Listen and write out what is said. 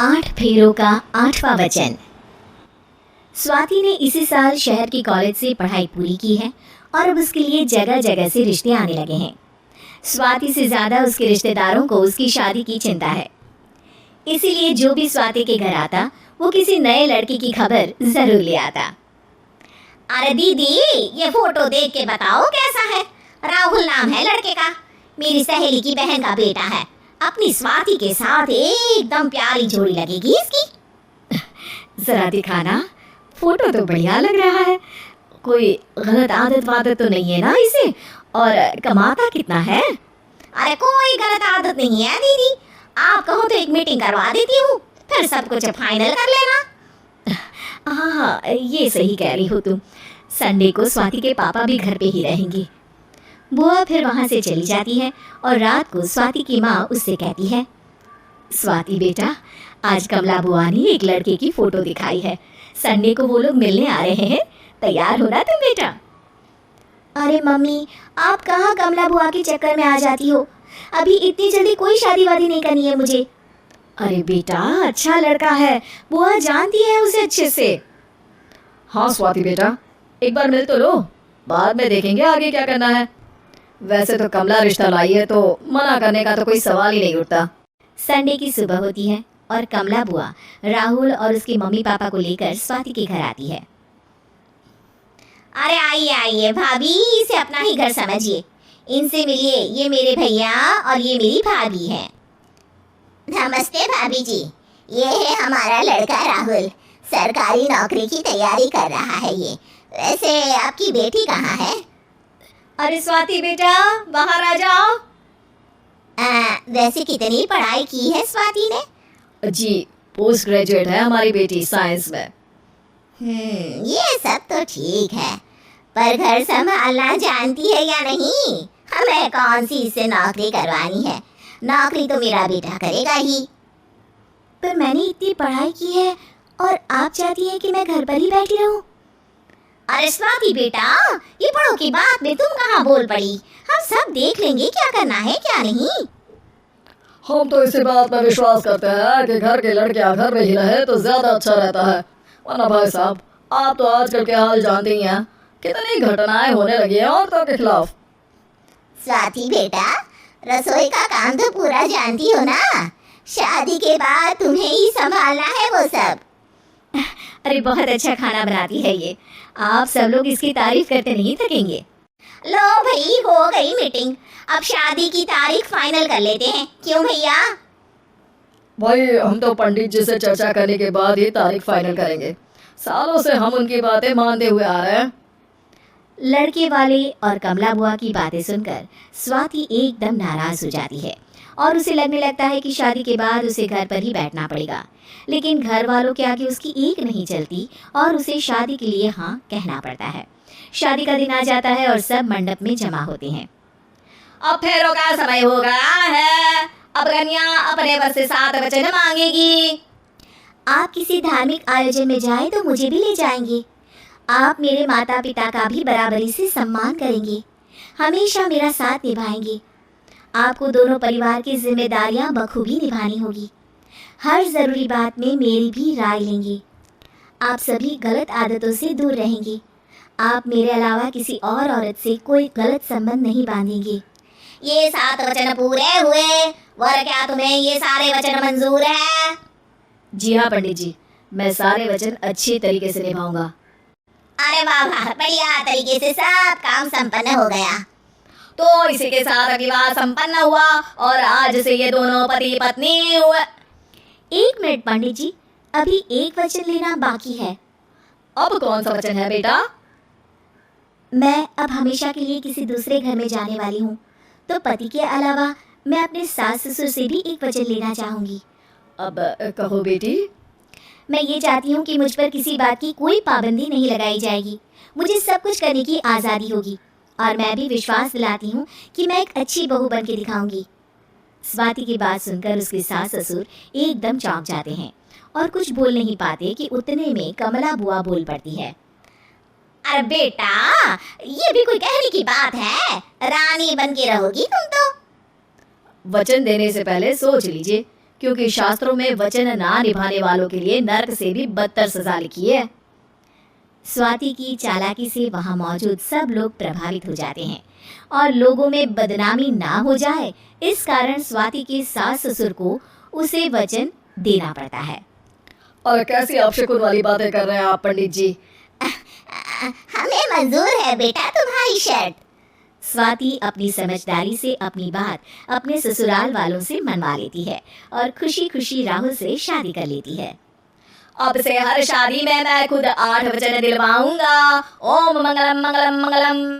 8 फेरों का 8वां वचन। स्वाति ने इसी साल शहर की कॉलेज से पढ़ाई पूरी की है और अब उसके लिए जगह जगह से रिश्ते आने लगे हैं। स्वाति से ज़्यादा उसके रिश्तेदारों को उसकी शादी की चिंता है, इसीलिए जो भी स्वाति के घर आता वो किसी नए लड़की की खबर जरूर ले आता। अरे दीदी, ये फोटो देख के बताओ कैसा है। राहुल नाम है लड़के का, मेरी सहेली की बहन का बेटा है। अपनी स्वाति के साथ एकदम प्यारी जोड़ी लगेगी इसकी। जरा दिखाना, फोटो तो बढ़िया लग रहा है। कोई गलत आदत वादत तो नहीं है ना इसे? और कमाता कितना है? अरे कोई गलत आदत नहीं है दीदी, आप कहो तो एक मीटिंग करवा देती हूँ, फिर सब कुछ फाइनल कर लेना। हाँ, ये सही कह रही हो तुम। संडे को स्वाति के पापा भी घर पे ही रहेंगे। बुआ फिर वहाँ से चली जाती है और रात को स्वाति की माँ उससे कहती है, स्वाति बेटा, आज कमला बुआ ने एक लड़के की फोटो दिखाई है। संडे को वो लोग मिलने आ रहे हैं, तैयार होना तुम बेटा। अरे मम्मी, आप कहाँ कमला बुआ के चक्कर में आ जाती हो? अभी इतनी जल्दी कोई शादी वादी नहीं करनी है मुझे। अरे बेटा, अच्छा लड़का है, बुआ जानती है उसे अच्छे से। हाँ स्वाति बेटा, एक बार मिल तो लो, बाद में देखेंगे आगे क्या करना है। वैसे तो कमला रिश्ता लाई है तो मना करने का तो कोई सवाल ही नहीं उठता। संडे की सुबह होती है और कमला बुआ राहुल और उसके मम्मी पापा को लेकर स्वाति के घर आती है। अरे आइए आइए भाभी, इसे अपना ही घर समझिए। इनसे मिलिए, ये मेरे भैया और ये मेरी भाभी है। नमस्ते भाभी जी, ये है हमारा लड़का राहुल, सरकारी नौकरी की तैयारी कर रहा है ये। वैसे आपकी बेटी कहाँ है? अरे स्वाति बेटा, बाहर आ जाओ। वैसे कितनी पढ़ाई की है स्वाति ने? जी, पोस्ट ग्रेजुएट है हमारी बेटी साइंस में। ये सब तो ठीक है, पर घर संभालना जानती है या नहीं? हमें कौन सी इससे नौकरी करवानी है? नौकरी तो मेरा बेटा करेगा ही। पर मैंने इतनी पढ़ाई की है और आप चाहती हैं कि मैं घर पर ही बैठी रहूं? अरे स्वाति बेटा, ये बड़ों की बात में तुम कहाँ बोल पड़ी? हम सब देख लेंगे क्या करना है क्या नहीं। हम तो इसी बात पर विश्वास करते हैं कि घर के लड़के घर में ही रहे तो ज्यादा अच्छा रहता है। वरना भाई साहब, आप तो आजकल के हाल जानते ही हैं, कितनी घटनाएं होने लगी हैं औरतों के खिलाफ। स्वाति बेटा, रसोई का काम तो पूरा जानती हो ना? शादी के बाद तुम्हें ही संभालना है वो सब। अरे बहुत अच्छा खाना बनाती है ये, आप सब लोग इसकी तारीफ करते नहीं थकेंगे। लो भाई, हो गई मीटिंग, अब शादी की तारीख फाइनल कर लेते हैं, क्यों भैया? भाई, हम तो पंडित जी से चर्चा करने के बाद ही तारीख फाइनल करेंगे। सालों से हम उनकी बातें मानते हुए आ रहे हैं। लड़के वाले और कमला बुआ की बातें सुनकर स्वाति एकदम नाराज हो जाती है और उसे लगने लगता है कि शादी के बाद उसे घर पर ही बैठना पड़ेगा। लेकिन घर वालों के आगे उसकी एक नहीं चलती और उसे शादी के लिए हाँ कहना पड़ता है। शादी का दिन आ जाता है और सब मंडप में जमा होते हैं। अब फेरों का समय हो गया है, अब कन्या अपने वर से 7 वचन मांगेगी। आप किसी धार्मिक आयोजन में जाएं तो मुझे भी ले जाएंगे। आप मेरे माता पिता का भी बराबरी से सम्मान करेंगे, हमेशा मेरा साथ निभाएंगे। आपको दोनों परिवार की जिम्मेदारियां बखूबी निभानी होगी। हर ज़रूरी बात में मेरी भी राय लेंगे। आप सभी गलत आदतों से दूर रहेंगे। आप मेरे अलावा किसी और औरत से कोई गलत संबंध नहीं बांधेंगे। ये 7 वचन पूरे हुए, वर क्या तुम्हें ये सारे वचन मंजूर है? जी हाँ पंडित जी, मैं सारे वचन अच्छी तरीके से निभाऊंगा। अरे वाह वाह, बढ़िया तरीके से सब काम संपन्न हो गया। तो इसी के साथ विवाह संपन्न हुआ और आज से ये दोनों पति पत्नी हुए। 1 मिनट पंडित जी, अभी एक वचन लेना बाकी है। अब कौन सा वचन है बेटा? मैं अब हमेशा के लिए किसी दूसरे घर में जाने वाली हूँ, तो पति के अलावा मैं अपने सास ससुर से भी एक वचन लेना चाहूँगी। अब कहो बेटी। मैं ये चाहती हूँ कि मुझ पर किसी बात की कोई पाबंदी नहीं लगाई जाएगी। मुझे सब कुछ करने की आज़ादी होगी और मैं भी विश्वास दिलाती हूँ कि मैं एक अच्छी बहू बन के दिखाऊंगी। स्वाति की बात सुनकर उसके सास ससुर एकदम चौंक जाते हैं और कुछ बोल नहीं पाते कि उतने में कमला बुआ बोल पड़ती है। अरे बेटा, ये भी कोई कहने की बात है? रानी बन के रहोगी तुम तो। वचन देने से पहले सोच लीजिए क्योंकि शास्त्रों में वचन ना निभाने वालों के लिए नरक से भी बदतर सजा लिखी है। स्वाति की चालाकी से वहाँ मौजूद सब लोग प्रभावित हो जाते हैं और लोगों में बदनामी ना हो जाए, इस कारण स्वाति के सास ससुर को उसे वचन देना पड़ता है। और कैसी अपशकुन वाली बातें कर रहे हैं आप पंडित जी? हमें मंजूर है बेटा तुम्हारी शर्त। स्वाति अपनी समझदारी से अपनी बात अपने ससुराल वालों से मनवा लेती है और खुशी खुशी राहुल से शादी कर लेती है। अब से हर शादी में मैं खुद 8 वचन दिलवाऊंगा। ओम मंगलम मंगलम मंगलम।